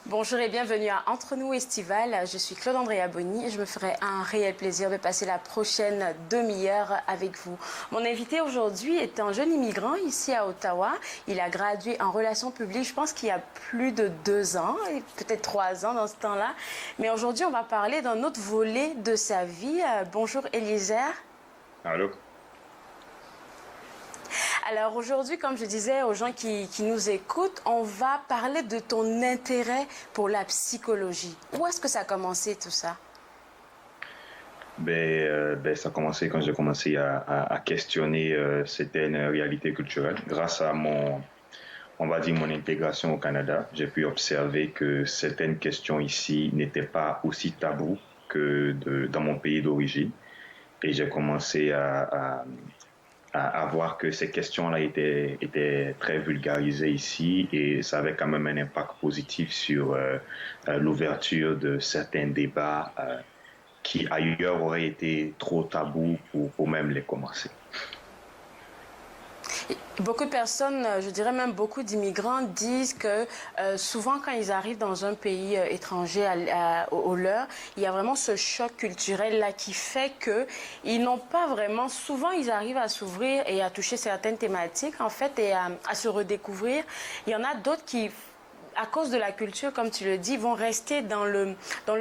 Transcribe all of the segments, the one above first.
Bonjour et bienvenue à Entre nous Estival. Je suis Claude Andrea Boni et je me ferai un réel plaisir de passer la prochaine demi-heure avec vous. Mon invité aujourd'hui est un jeune immigrant ici à Ottawa. Il a gradué en relations publiques, je pense qu'il y a plus de 2 ans, et peut-être 3 ans dans ce temps-là. Mais aujourd'hui, on va parler d'un autre volet de sa vie. Bonjour Eliezer. Allô? Alors aujourd'hui, comme je disais aux gens qui nous écoutent, on va parler de ton intérêt pour la psychologie. Où est-ce que ça a commencé tout ça? Ça a commencé quand j'ai commencé à questionner certaines réalités culturelles. Grâce à on va dire, mon intégration au Canada, j'ai pu observer que certaines questions ici n'étaient pas aussi taboues que dans mon pays d'origine. Et j'ai commencé à voir que ces questions-là étaient très vulgarisées ici et ça avait quand même un impact positif sur l'ouverture de certains débats qui ailleurs auraient été trop tabous pour même les commencer. Beaucoup de personnes, je dirais même beaucoup d'immigrants disent que souvent quand ils arrivent dans un pays étranger au leur, il y a vraiment ce choc culturel là qui fait que ils n'ont pas vraiment, souvent ils arrivent à s'ouvrir et à toucher certaines thématiques en fait et à se redécouvrir. Il y en a d'autres qui à cause de la culture, comme tu le dis, vont rester dans le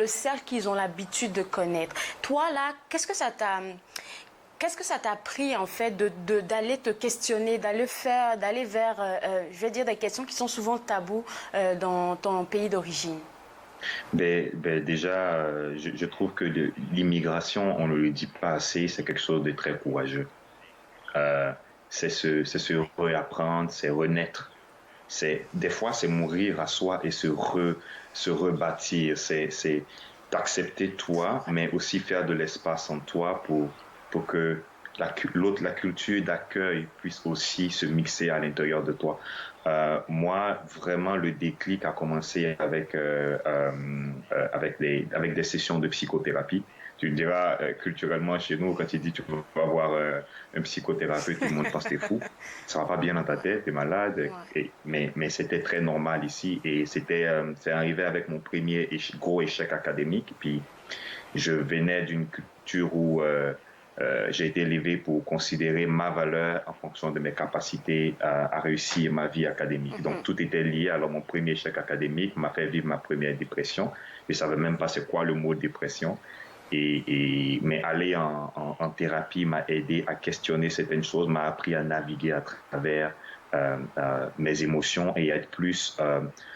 cercle qu'ils ont l'habitude de connaître. Toi, là, qu'est-ce que ça t'a pris, en fait, d'aller te questionner, d'aller vers, je vais dire, des questions qui sont souvent tabous dans ton pays d'origine? Déjà, je trouve que l'immigration, on ne le dit pas assez, c'est quelque chose de très courageux. Euh, c'est se réapprendre, c'est renaître. Des fois, c'est mourir à soi et se rebâtir. C'est d'accepter toi, mais aussi faire de l'espace en toi pour que la culture d'accueil puisse aussi se mixer à l'intérieur de toi. Moi, vraiment, le déclic a commencé avec des sessions de psychothérapie. Tu me diras, culturellement, chez nous, quand tu dis tu vas voir un psychothérapeute, tout le monde pense que t'es fou. Ça va pas bien dans ta tête, t'es malade. Ouais. Mais c'était très normal ici et c'est arrivé avec mon premier gros échec académique. Puis, je venais d'une culture où j'ai été élevé pour considérer ma valeur en fonction de mes capacités à réussir ma vie académique. Donc, tout était lié. Alors, mon premier échec académique m'a fait vivre ma première dépression. Je savais même pas c'est quoi le mot dépression. Mais aller en thérapie m'a aidé à questionner certaines choses, m'a appris à naviguer à travers mes émotions et à être plus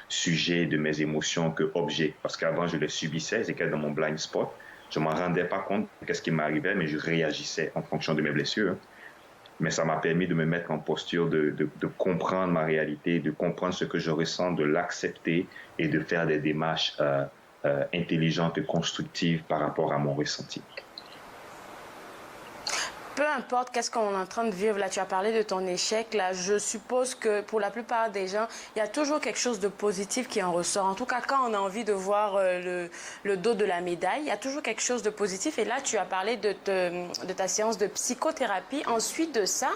sujet de mes émotions que objet. Parce qu'avant, je les subissais, c'était dans mon blind spot. Je m'en rendais pas compte de qu'est-ce qui m'arrivait, mais je réagissais en fonction de mes blessures. Mais ça m'a permis de me mettre en posture de comprendre ma réalité, de comprendre ce que je ressens, de l'accepter et de faire des démarches intelligentes et constructives par rapport à mon ressenti. Peu importe qu'est-ce qu'on est en train de vivre, là tu as parlé de ton échec, là je suppose que pour la plupart des gens, il y a toujours quelque chose de positif qui en ressort. En tout cas, quand on a envie de voir le dos de la médaille, il y a toujours quelque chose de positif. Et là tu as parlé de ta séance de psychothérapie. Ensuite de ça,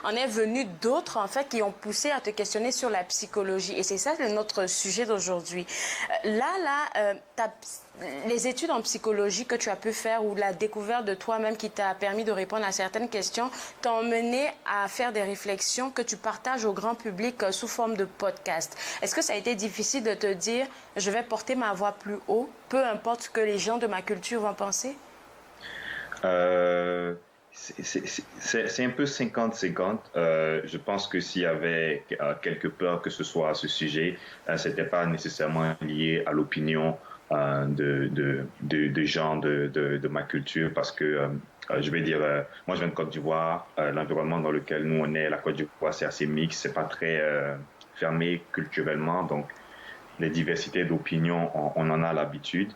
on est venu d'autres en fait qui ont poussé à te questionner sur la psychologie. Et c'est ça notre sujet d'aujourd'hui. Les études en psychologie que tu as pu faire ou la découverte de toi-même qui t'a permis de répondre à certaines questions t'ont mené à faire des réflexions que tu partages au grand public sous forme de podcast. Est-ce que ça a été difficile de te dire je vais porter ma voix plus haut, peu importe ce que les gens de ma culture vont penser? C'est un peu 50-50. Je pense que s'il y avait quelque peur que ce soit à ce sujet, c'était pas nécessairement lié à l'opinion de gens de ma culture parce que je vais dire, moi je viens de Côte d'Ivoire, l'environnement dans lequel nous on est, la Côte d'Ivoire c'est assez mixte, c'est pas très fermé culturellement, donc les diversités d'opinions, on en a l'habitude.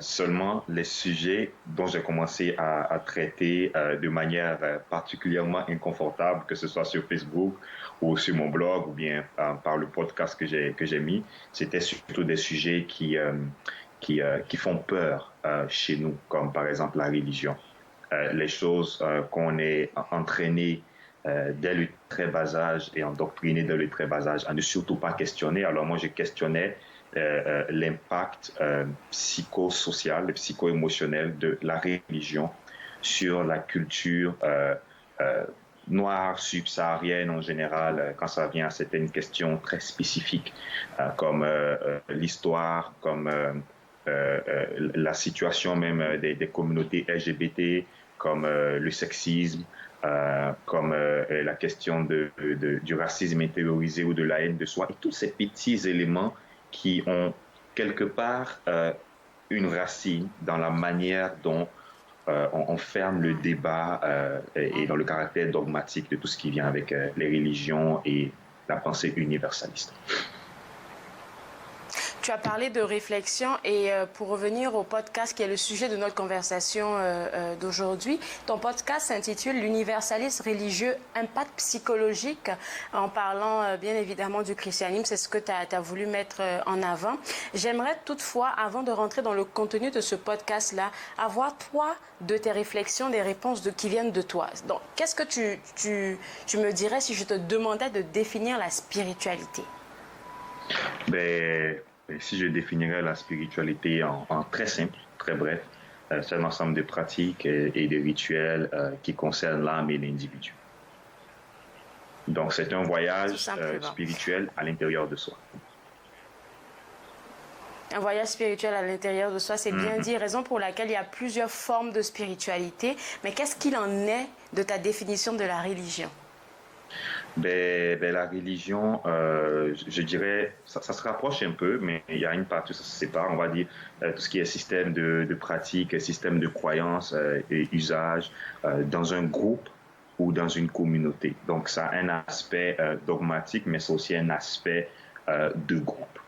Seulement, les sujets dont j'ai commencé à traiter de manière particulièrement inconfortable, que ce soit sur Facebook ou sur mon blog ou bien par le podcast que j'ai mis, c'était surtout des sujets qui font peur chez nous, comme par exemple la religion. Les choses qu'on est entraîné dès le très bas âge et endoctriné dès le très bas âge à ne surtout pas questionner. Alors moi, je questionnais l'impact psychosocial et psycho-émotionnel de la religion sur la culture noire, subsaharienne en général, quand ça vient à certaines questions très spécifiques, comme l'histoire, comme la situation même des communautés LGBT, comme le sexisme, comme la question du racisme intériorisé ou de la haine de soi, et tous ces petits éléments qui ont quelque part une racine dans la manière dont on ferme le débat et dans le caractère dogmatique de tout ce qui vient avec les religions et la pensée universaliste. Tu as parlé de réflexion et pour revenir au podcast qui est le sujet de notre conversation d'aujourd'hui, ton podcast s'intitule L'universalisme religieux, impact psychologique, en parlant bien évidemment du christianisme, c'est ce que tu as voulu mettre en avant. J'aimerais toutefois, avant de rentrer dans le contenu de ce podcast-là, avoir toi, de tes réflexions, des réponses qui viennent de toi. Donc, qu'est-ce que tu me dirais si je te demandais de définir la spiritualité? Ben, si je définirais la spiritualité en très simple, très bref, c'est un ensemble de pratiques et de rituels qui concernent l'âme et l'individu. Donc, c'est un voyage spirituel à l'intérieur de soi. Un voyage spirituel à l'intérieur de soi, c'est bien dit, raison pour laquelle il y a plusieurs formes de spiritualité. Mais qu'est-ce qu'il en est de ta définition de la religion? La religion, je dirais, ça se rapproche un peu, mais il y a une partie où ça se sépare. On va dire tout ce qui est système de pratique, système de croyances et usages dans un groupe ou dans une communauté. Donc, ça a un aspect dogmatique, mais c'est aussi un aspect de groupe.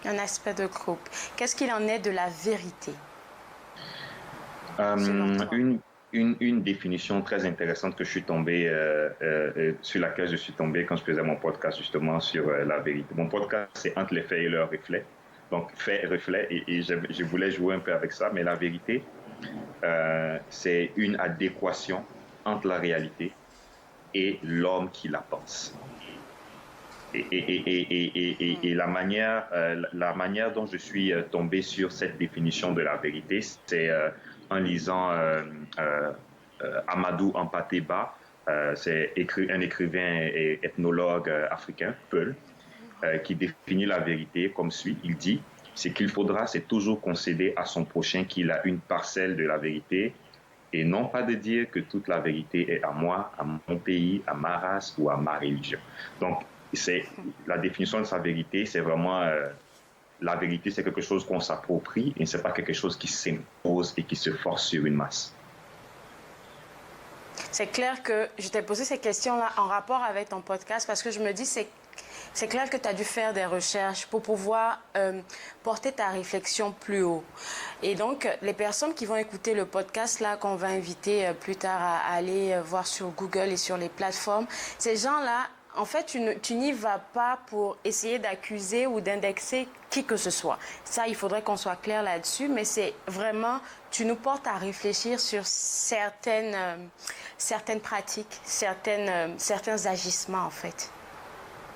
Un aspect de groupe. Qu'est-ce qu'il en est de la vérité? Une définition très intéressante que je suis tombé, sur laquelle je suis tombé quand je faisais mon podcast justement sur la vérité. Mon podcast, c'est Entre les faits et leurs reflets. Donc, faits et reflets, et je voulais jouer un peu avec ça, mais la vérité, c'est une adéquation entre la réalité et l'homme qui la pense. Et la manière dont je suis tombé sur cette définition de la vérité, c'est en lisant Amadou Hampâté-Bâ, c'est un écrivain et ethnologue africain, Peul, qui définit la vérité comme suit. Il dit, ce qu'il faudra, c'est toujours concéder à son prochain qu'il a une parcelle de la vérité, et non pas de dire que toute la vérité est à moi, à mon pays, à ma race ou à ma religion. Donc, la définition de sa vérité, c'est vraiment la vérité, c'est quelque chose qu'on s'approprie et c'est pas quelque chose qui s'impose et qui se force sur une masse. C'est clair que je t'ai posé ces questions-là en rapport avec ton podcast parce que je me dis c'est clair que tu as dû faire des recherches pour pouvoir porter ta réflexion plus haut. Et donc, les personnes qui vont écouter le podcast là qu'on va inviter plus tard à aller voir sur Google et sur les plateformes, ces gens-là, en fait, tu n'y vas pas pour essayer d'accuser ou d'indexer qui que ce soit. Ça, il faudrait qu'on soit clair là-dessus, mais c'est vraiment, tu nous portes à réfléchir sur certaines pratiques, certains agissements, en fait.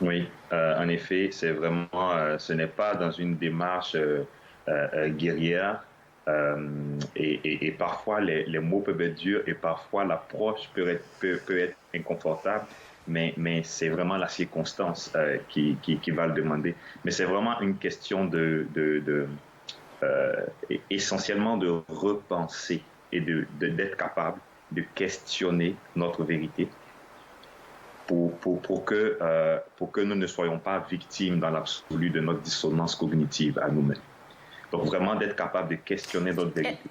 Oui, en effet, c'est vraiment, ce n'est pas dans une démarche guerrière et parfois les mots peuvent être durs et parfois l'approche peut être inconfortable. Mais c'est vraiment la circonstance qui va le demander. Mais c'est vraiment une question essentiellement de repenser et d'être capable de questionner notre vérité pour que nous ne soyons pas victimes dans l'absolu de notre dissonance cognitive à nous-mêmes. Donc vraiment d'être capable de questionner notre vérité.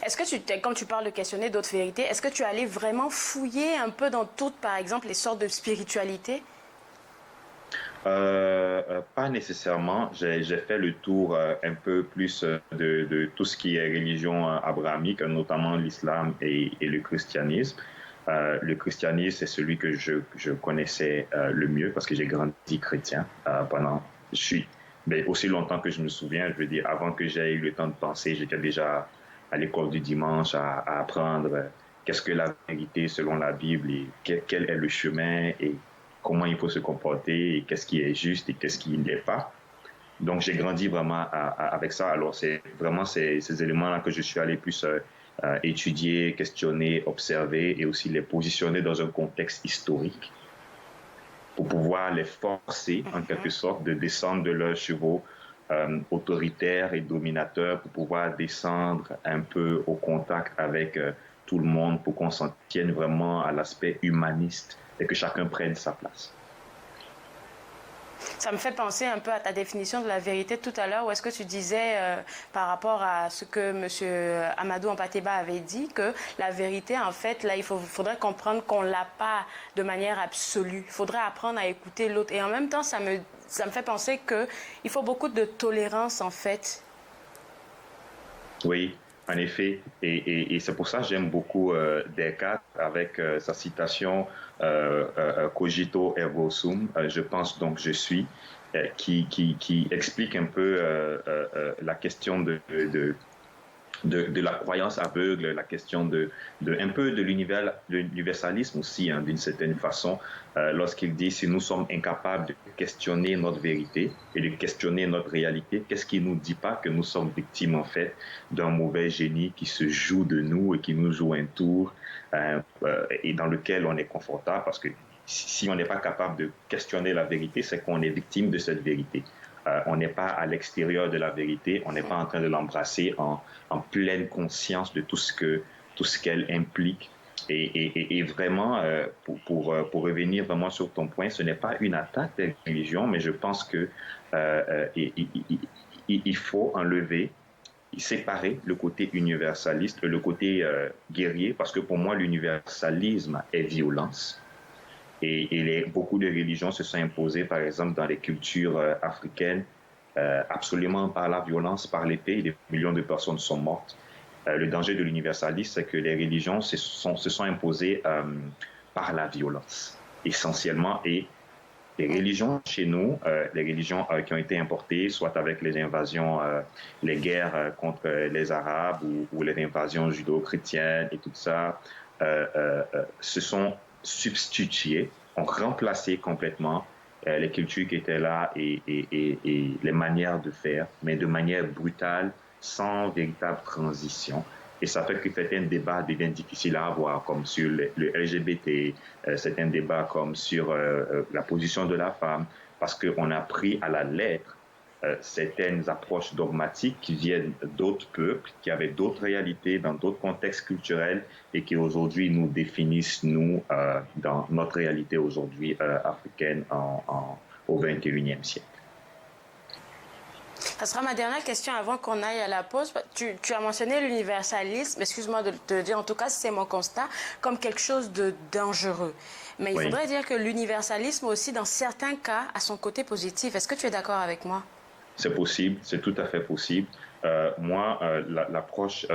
Est-ce que quand tu parles de questionner d'autres vérités, est-ce que tu allais vraiment fouiller un peu dans toutes, par exemple, les sortes de spiritualité? Pas nécessairement. J'ai fait le tour un peu plus de tout ce qui est religion abrahamique, notamment l'islam et le christianisme. Le christianisme, c'est celui que je connaissais le mieux parce que j'ai grandi chrétien mais aussi longtemps que je me souviens. Je veux dire, avant que j'aie eu le temps de penser, j'étais déjà à l'école du dimanche à apprendre qu'est-ce que la vérité selon la Bible et quel est le chemin. Et comment il faut se comporter, et qu'est-ce qui est juste et qu'est-ce qui ne l'est pas. Donc, j'ai grandi vraiment avec ça. Alors, c'est vraiment ces éléments-là que je suis allé plus étudier, questionner, observer et aussi les positionner dans un contexte historique pour pouvoir les forcer, en quelque sorte, de descendre de leurs chevaux autoritaires et dominateurs pour pouvoir descendre un peu au contact avec tout le monde pour qu'on s'en tienne vraiment à l'aspect humaniste et que chacun prenne sa place. Ça me fait penser un peu à ta définition de la vérité tout à l'heure, où est-ce que tu disais, par rapport à ce que M. Amadou Ampateba avait dit, que la vérité, en fait, là, faudrait comprendre qu'on ne l'a pas de manière absolue. Il faudrait apprendre à écouter l'autre. Et en même temps, ça me fait penser qu'il faut beaucoup de tolérance, en fait. Oui, en effet. Et c'est pour ça que j'aime beaucoup Descartes avec sa citation Cogito ergo sum, je pense donc je suis, qui explique un peu la question de la croyance aveugle, la question un peu de l'universalisme aussi, hein, d'une certaine façon, lorsqu'il dit si nous sommes incapables de questionner notre vérité et de questionner notre réalité, qu'est-ce qui nous dit pas que nous sommes victimes en fait d'un mauvais génie qui se joue de nous et qui nous joue un tour et dans lequel on est confortable parce que si on n'est pas capable de questionner la vérité, c'est qu'on est victime de cette vérité. On n'est pas à l'extérieur de la vérité, on n'est pas en train de l'embrasser en pleine conscience de tout ce qu'elle implique. Et vraiment, pour revenir vraiment sur ton point, ce n'est pas une attaque des religions, mais je pense que il faut enlever, séparer le côté universaliste, le côté guerrier, parce que pour moi, l'universalisme est violence. Et beaucoup de religions se sont imposées, par exemple, dans les cultures africaines, absolument par la violence, par l'épée. Des millions de personnes sont mortes. Le danger de l'universalisme, c'est que les religions se sont imposées par la violence, essentiellement. Et les religions chez nous, les religions qui ont été importées, soit avec les invasions, les guerres contre les Arabes ou les invasions judéo-chrétiennes et tout ça, se sont substituées, ont remplacé complètement les cultures qui étaient là et les manières de faire, mais de manière brutale, sans véritable transition. Et ça fait que certains débats deviennent difficiles à avoir, comme sur le LGBT, certains débats comme sur la position de la femme, parce qu'on a pris à la lettre certaines approches dogmatiques qui viennent d'autres peuples, qui avaient d'autres réalités, dans d'autres contextes culturels, et qui aujourd'hui nous définissent, nous, dans notre réalité aujourd'hui africaine au 21e siècle. Ça sera ma dernière question avant qu'on aille à la pause. Tu as mentionné l'universalisme, excuse-moi de te dire, en tout cas c'est mon constat, comme quelque chose de dangereux. Mais il faudrait dire que l'universalisme aussi, dans certains cas, a son côté positif. Est-ce que tu es d'accord avec moi? C'est possible, c'est tout à fait possible. Moi, l'approche,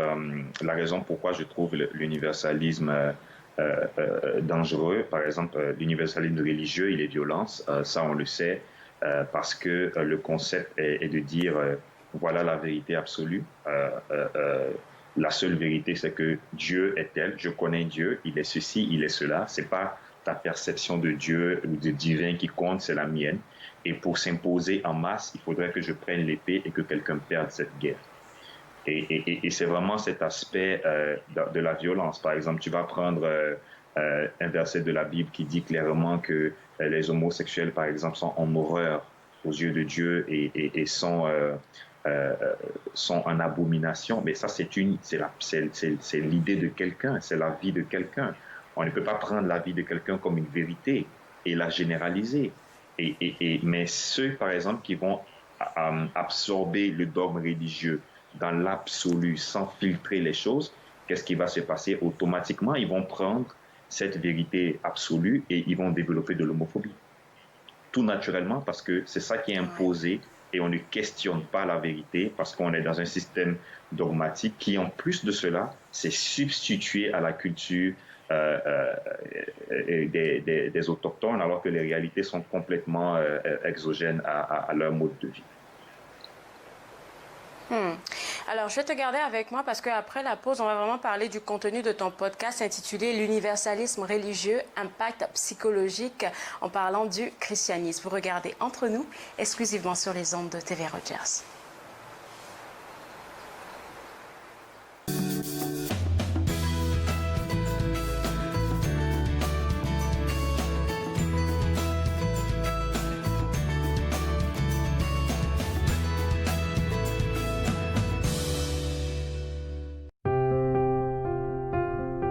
la raison pourquoi je trouve l'universalisme dangereux, par exemple, l'universalisme religieux, il est violence, ça on le sait. Parce que le concept est de dire voilà la vérité absolue. La seule vérité, c'est que Dieu est tel, je connais Dieu, il est ceci, il est cela. C'est pas ta perception de Dieu ou de divin qui compte, c'est la mienne. Et pour s'imposer en masse, il faudrait que je prenne l'épée et que quelqu'un perde cette guerre. Et c'est vraiment cet aspect de la violence. Par exemple, tu vas prendre un verset de la Bible qui dit clairement que les homosexuels, par exemple, sont en horreur aux yeux de Dieu et sont en abomination. Mais ça, c'est l'idée de quelqu'un, c'est la vie de quelqu'un. On ne peut pas prendre la vie de quelqu'un comme une vérité et la généraliser. Mais ceux, par exemple, qui vont absorber le dogme religieux dans l'absolu, sans filtrer les choses, qu'est-ce qui va se passer? Automatiquement, ils vont prendre cette vérité absolue et ils vont développer de l'homophobie. Tout naturellement, parce que c'est ça qui est imposé et on ne questionne pas la vérité parce qu'on est dans un système dogmatique qui, en plus de cela, s'est substitué à la culture des autochtones, alors que les réalités sont complètement exogènes à leur mode de vie. Alors, je vais te garder avec moi parce qu'après la pause, on va vraiment parler du contenu de ton podcast intitulé L'universalisme religieux, impact psychologique en parlant du christianisme. Vous regardez Entre nous, exclusivement sur les ondes de TV Rogers.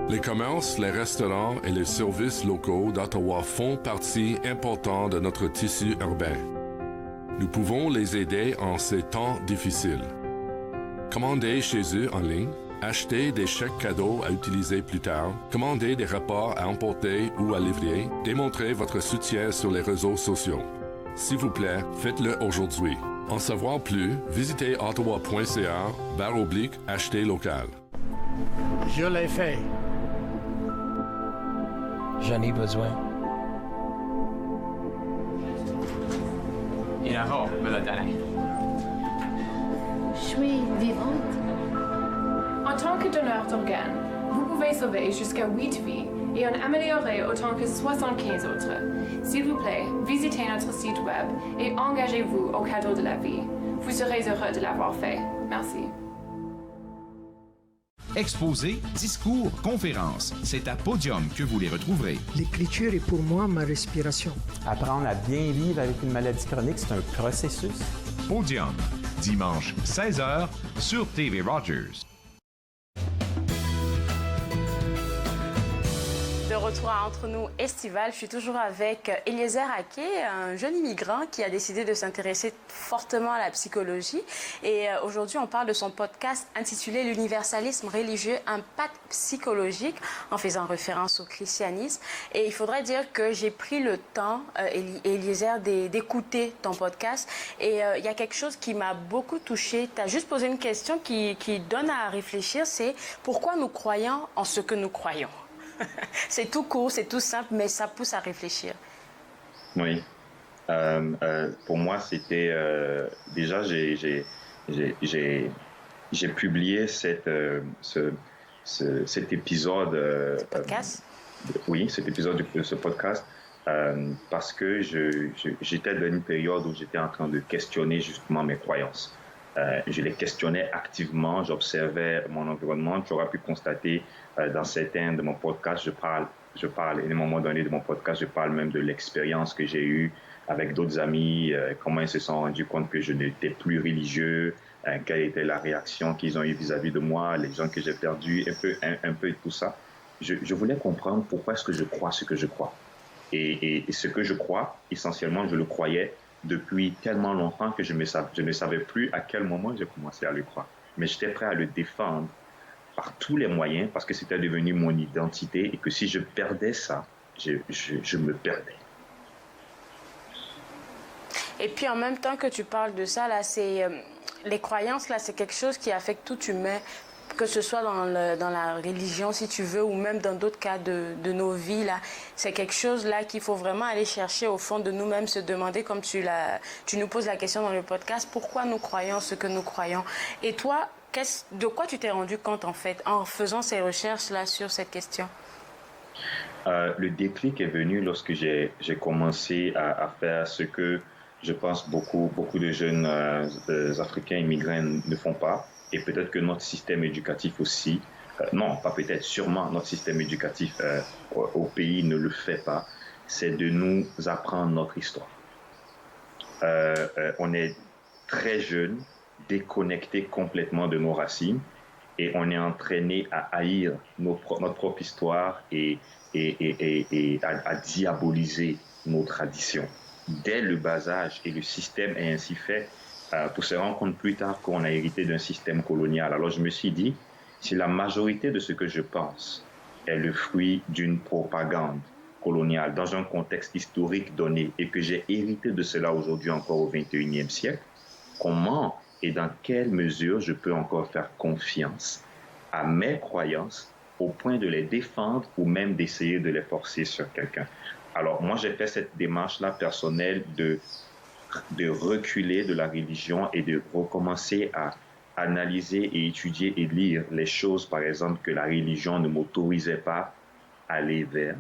Les commerces, les restaurants et les services locaux d'Ottawa font partie importante de notre tissu urbain. Nous pouvons les aider en ces temps difficiles. Commandez chez eux en ligne, acheter des chèques cadeaux à utiliser plus tard, commander des repas à emporter ou à livrer, démontrez votre soutien sur les réseaux sociaux. S'il vous plaît, faites-le aujourd'hui. En savoir plus, visitez ottawa.ca/acheter local. Je l'ai fait. J'en ai besoin. Inaho me l'a donné. Je suis vivante. En tant que donneur d'organes, vous pouvez sauver jusqu'à 8 vies et en améliorer autant que 75 autres. S'il vous plaît, visitez notre site web et engagez-vous au cadeau de la vie. Vous serez heureux de l'avoir fait. Merci. Exposés, discours, conférences, c'est à Podium que vous les retrouverez. L'écriture est pour moi ma respiration. Apprendre à bien vivre avec une maladie chronique, c'est un processus. Podium, dimanche 16h sur TV Rogers. De retour à Entre nous estival, je suis toujours avec Eliezer Aké, un jeune immigrant qui a décidé de s'intéresser fortement à la psychologie. Et aujourd'hui, on parle de son podcast intitulé L'universalisme religieux, impact psychologique, en faisant référence au christianisme. Et il faudrait dire que j'ai pris le temps, Eliezer, d'écouter ton podcast. Et il y a quelque chose qui m'a beaucoup touchée. Tu as juste posé une question qui donne à réfléchir, c'est pourquoi nous croyons en ce que nous croyons. C'est tout court, c'est tout simple, mais ça pousse à réfléchir. Oui. Pour moi, c'était... déjà, j'ai publié cet épisode... Podcast? Oui, cet épisode de ce podcast, parce que j'étais dans une période où j'étais en train de questionner justement mes croyances. Je les questionnais activement, j'observais mon environnement. Tu auras pu constater dans certains de mon podcast, je parle, et à un moment donné de mon podcast, je parle même de l'expérience que j'ai eue avec d'autres amis, comment ils se sont rendus compte que je n'étais plus religieux, quelle était la réaction qu'ils ont eue vis-à-vis de moi, les gens que j'ai perdus, un peu tout ça. Je voulais comprendre pourquoi est-ce que je crois ce que je crois. Et ce que je crois, essentiellement, je le croyais depuis tellement longtemps que je ne savais plus à quel moment j'ai commencé à le croire. Mais j'étais prêt à le défendre par tous les moyens parce que c'était devenu mon identité et que si je perdais ça, je me perdais. Et puis en même temps que tu parles de ça, là, les croyances, là, c'est quelque chose qui affecte tout humain, que ce soit dans la religion, si tu veux, ou même dans d'autres cas de nos vies, là. C'est quelque chose, là, qu'il faut vraiment aller chercher au fond de nous-mêmes, se demander, comme tu nous poses la question dans le podcast, pourquoi nous croyons ce que nous croyons. Et toi, de quoi tu t'es rendu compte, en fait, en faisant ces recherches-là sur cette question? Le déclic est venu lorsque j'ai commencé à faire ce que je pense beaucoup de jeunes Africains immigrants ne font pas. Et peut-être que notre système éducatif aussi, non, pas peut-être, sûrement notre système éducatif au pays ne le fait pas, c'est de nous apprendre notre histoire. On est très jeunes, déconnectés complètement de nos racines, et on est entraîné à haïr notre propre histoire et à diaboliser nos traditions. Dès le bas âge, et le système est ainsi fait pour se rendre compte plus tard qu'on a hérité d'un système colonial. Alors je me suis dit, si la majorité de ce que je pense est le fruit d'une propagande coloniale dans un contexte historique donné et que j'ai hérité de cela aujourd'hui encore au XXIe siècle, comment et dans quelle mesure je peux encore faire confiance à mes croyances au point de les défendre ou même d'essayer de les forcer sur quelqu'un. Alors moi j'ai fait cette démarche-là personnelle de reculer de la religion et de recommencer analyser et étudier et lire les choses, par exemple, que la religion ne m'autorisait pas à aller vers,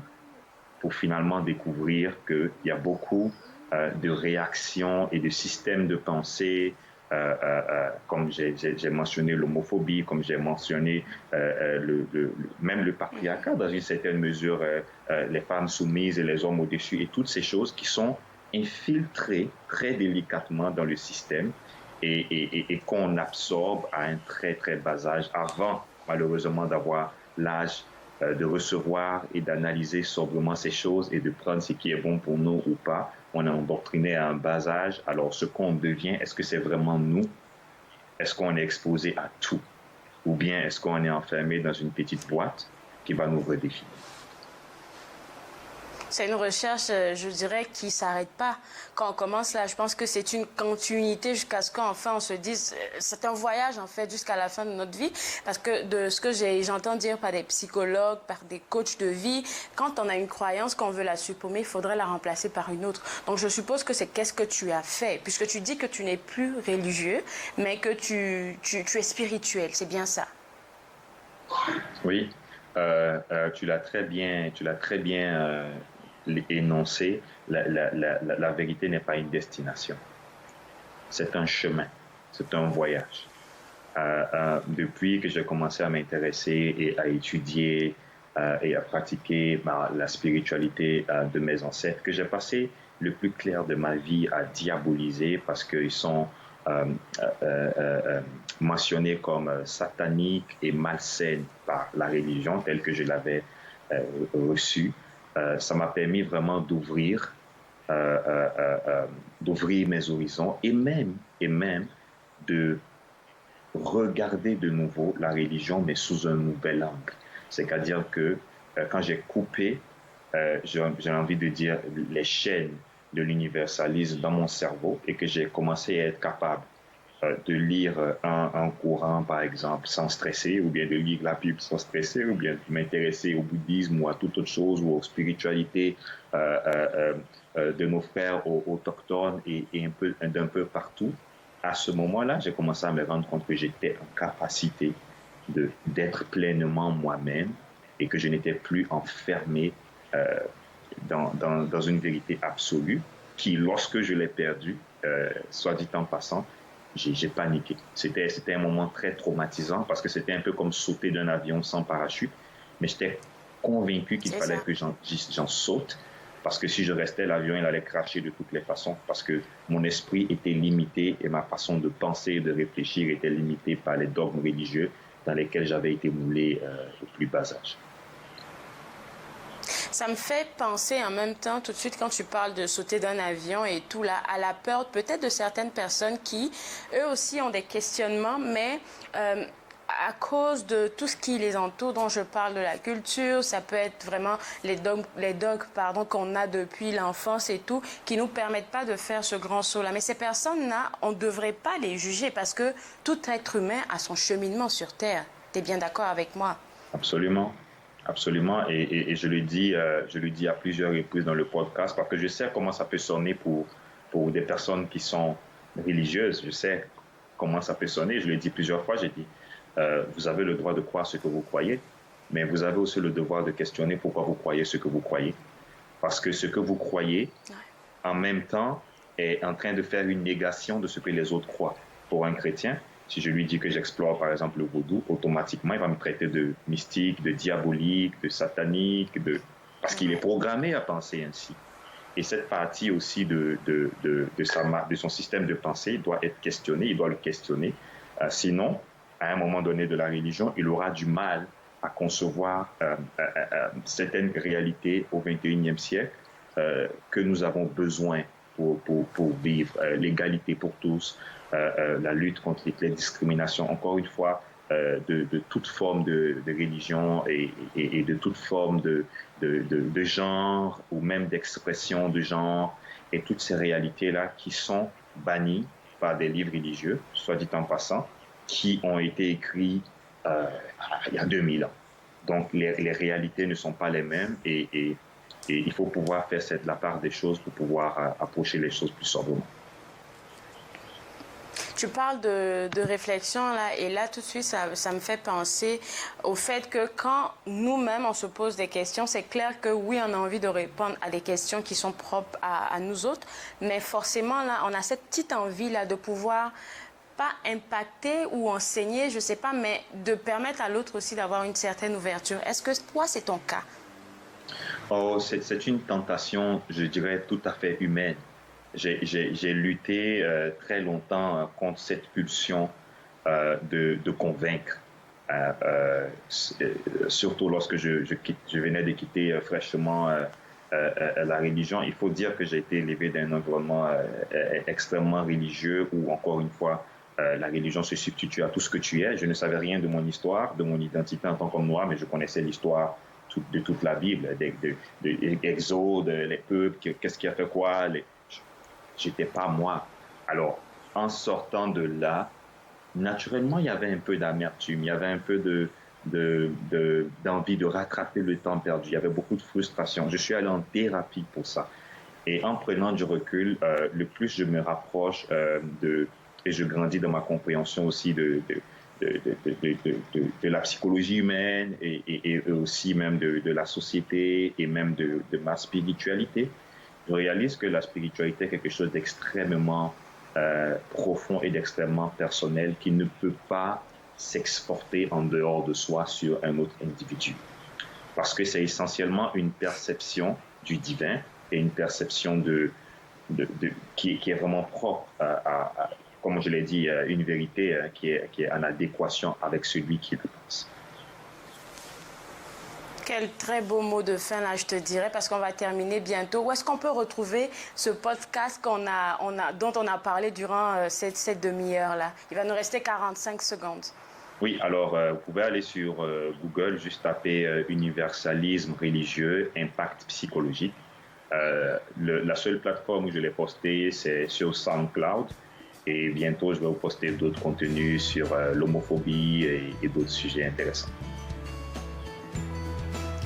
pour finalement découvrir qu'il y a beaucoup de réactions et de systèmes de pensée, comme j'ai mentionné l'homophobie, comme j'ai mentionné même le patriarcat, dans une certaine mesure, les femmes soumises et les hommes au-dessus, et toutes ces choses qui sont infiltrées très délicatement dans le système et qu'on absorbe à un très, très bas âge, avant, malheureusement, d'avoir l'âge de recevoir et d'analyser sobrement ces choses et de prendre ce qui est bon pour nous ou pas. On est endoctriné à un bas âge. Alors, ce qu'on devient, est-ce que c'est vraiment nous? Est-ce qu'on est exposé à tout? Ou bien est-ce qu'on est enfermé dans une petite boîte qui va nous redéfinir? C'est une recherche, je dirais, qui ne s'arrête pas. Quand on commence là, je pense que c'est une continuité jusqu'à ce qu'enfin on se dise, c'est un voyage en fait jusqu'à la fin de notre vie. Parce que de ce que j'entends dire par des psychologues, par des coachs de vie, quand on a une croyance qu'on veut la supprimer, il faudrait la remplacer par une autre. Donc je suppose que c'est qu'est-ce que tu as fait, puisque tu dis que tu n'es plus religieux, mais que tu es spirituel, c'est bien ça? Oui, tu l'as très bien énoncé, la vérité n'est pas une destination. C'est un chemin, c'est un voyage. Depuis que j'ai commencé à m'intéresser et à étudier et à pratiquer la spiritualité de mes ancêtres, que j'ai passé le plus clair de ma vie à diaboliser parce qu'ils sont mentionnés comme sataniques et malsaines par la religion telle que je l'avais reçue. Ça m'a permis vraiment d'ouvrir mes horizons et même de regarder de nouveau la religion, mais sous un nouvel angle. C'est-à-dire que quand j'ai coupé, j'ai envie de dire, les chaînes de l'universalisme dans mon cerveau et que j'ai commencé à être capable de lire un Coran, par exemple, sans stresser, ou bien de lire la Bible sans stresser, ou bien de m'intéresser au bouddhisme ou à toute autre chose, ou aux spiritualités de nos frères autochtones et d'un peu partout. À ce moment-là, j'ai commencé à me rendre compte que j'étais en capacité d'être pleinement moi-même et que je n'étais plus enfermé dans une vérité absolue qui, lorsque je l'ai perdue, soit dit en passant, j'ai paniqué. C'était un moment très traumatisant parce que c'était un peu comme sauter d'un avion sans parachute, mais j'étais convaincu qu'il fallait que j'en saute parce que si je restais, l'avion il allait cracher de toutes les façons parce que mon esprit était limité et ma façon de penser et de réfléchir était limitée par les dogmes religieux dans lesquels j'avais été moulé au plus bas âge. Ça me fait penser en même temps, tout de suite, quand tu parles de sauter d'un avion et tout, là, à la peur peut-être de certaines personnes qui, eux aussi, ont des questionnements, mais à cause de tout ce qui les entoure, dont je parle de la culture, ça peut être vraiment les dogmes qu'on a depuis l'enfance et tout, qui ne nous permettent pas de faire ce grand saut-là. Mais ces personnes-là, on ne devrait pas les juger parce que tout être humain a son cheminement sur Terre. Tu es bien d'accord avec moi? Absolument. Absolument, et je le dis à plusieurs reprises dans le podcast parce que je sais comment ça peut sonner pour des personnes qui sont religieuses. Je sais comment ça peut sonner. Je l'ai dit plusieurs fois. J'ai dit, vous avez le droit de croire ce que vous croyez, mais vous avez aussi le devoir de questionner pourquoi vous croyez ce que vous croyez. Parce que ce que vous croyez, en même temps, est en train de faire une négation de ce que les autres croient. Pour un chrétien, si je lui dis que j'explore, par exemple, le vaudou, automatiquement, il va me traiter de mystique, de diabolique, de satanique, parce qu'il est programmé à penser ainsi. Et cette partie aussi de son système de pensée doit être questionnée, il doit le questionner. Sinon, à un moment donné de la religion, il aura du mal à concevoir certaines réalités au XXIe siècle que nous avons besoin pour vivre, l'égalité pour tous, la lutte contre les discriminations, encore une fois, de toute forme de religion et de toute forme de genre ou même d'expression de genre et toutes ces réalités-là qui sont bannies par des livres religieux, soit dit en passant, qui ont été écrits il y a 2000 ans. Donc, les réalités ne sont pas les mêmes et il faut pouvoir faire la part des choses pour pouvoir approcher les choses plus sobrement. Tu parles de réflexion là, et là tout de suite ça me fait penser au fait que quand nous-mêmes on se pose des questions, c'est clair que oui on a envie de répondre à des questions qui sont propres à nous autres, mais forcément là on a cette petite envie là de pouvoir pas impacter ou enseigner, je sais pas, mais de permettre à l'autre aussi d'avoir une certaine ouverture. Est-ce que toi c'est ton cas? Oh, c'est une tentation, je dirais, tout à fait humaine. J'ai lutté très longtemps contre cette pulsion de convaincre, surtout lorsque je venais de quitter fraîchement la religion. Il faut dire que j'ai été élevé dans un environnement extrêmement religieux où, encore une fois, la religion se substitue à tout ce que tu es. Je ne savais rien de mon histoire, de mon identité en tant qu'homme noir, mais je connaissais l'histoire de toute la Bible, de Exode, les peuples, qu'est-ce qui a fait quoi. J'étais pas moi. Alors, en sortant de là, naturellement, il y avait un peu d'amertume, il y avait un peu d'envie de rattraper le temps perdu. Il y avait beaucoup de frustration. Je suis allé en thérapie pour ça. Et en prenant du recul, le plus je me rapproche et je grandis dans ma compréhension aussi de la psychologie humaine et aussi même de la société et même de ma spiritualité, je réalise que la spiritualité est quelque chose d'extrêmement profond et d'extrêmement personnel qui ne peut pas s'exporter en dehors de soi sur un autre individu. Parce que c'est essentiellement une perception du divin et une perception qui est vraiment propre à comme je l'ai dit, une vérité qui est en adéquation avec celui qui le pense. Quel très beau mot de fin, là, je te dirais, parce qu'on va terminer bientôt. Où est-ce qu'on peut retrouver ce podcast dont on a parlé durant cette demi-heure-là? Il va nous rester 45 secondes. Oui, alors, vous pouvez aller sur Google, juste taper universalisme religieux, impact psychologique. La seule plateforme où je l'ai posté, c'est sur SoundCloud. Et bientôt, je vais vous poster d'autres contenus sur l'homophobie et d'autres sujets intéressants.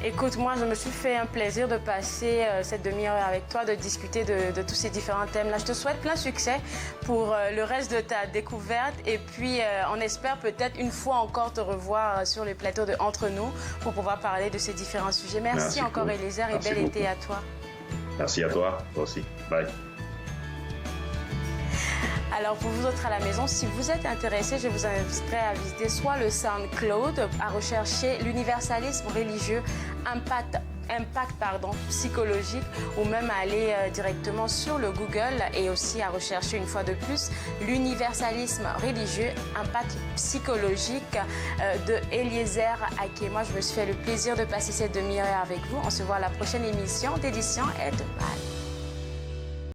Écoute, moi, je me suis fait un plaisir de passer cette demi-heure avec toi, de discuter de tous ces différents thèmes. Là, je te souhaite plein succès pour le reste de ta découverte. Et puis, on espère peut-être une fois encore te revoir sur les plateaux de Entre nous pour pouvoir parler de ces différents sujets. Merci encore, Eliezer, et bel été à toi. Merci à toi aussi. Bye. Alors pour vous autres à la maison, si vous êtes intéressés, je vous inviterai à visiter soit le SoundCloud, à rechercher l'universalisme religieux, impact psychologique, ou même à aller directement sur le Google et aussi à rechercher une fois de plus l'universalisme religieux, impact psychologique de Eliezer Ake. Moi, je me suis fait le plaisir de passer cette demi-heure avec vous. On se voit à la prochaine émission d'édition et de Mal.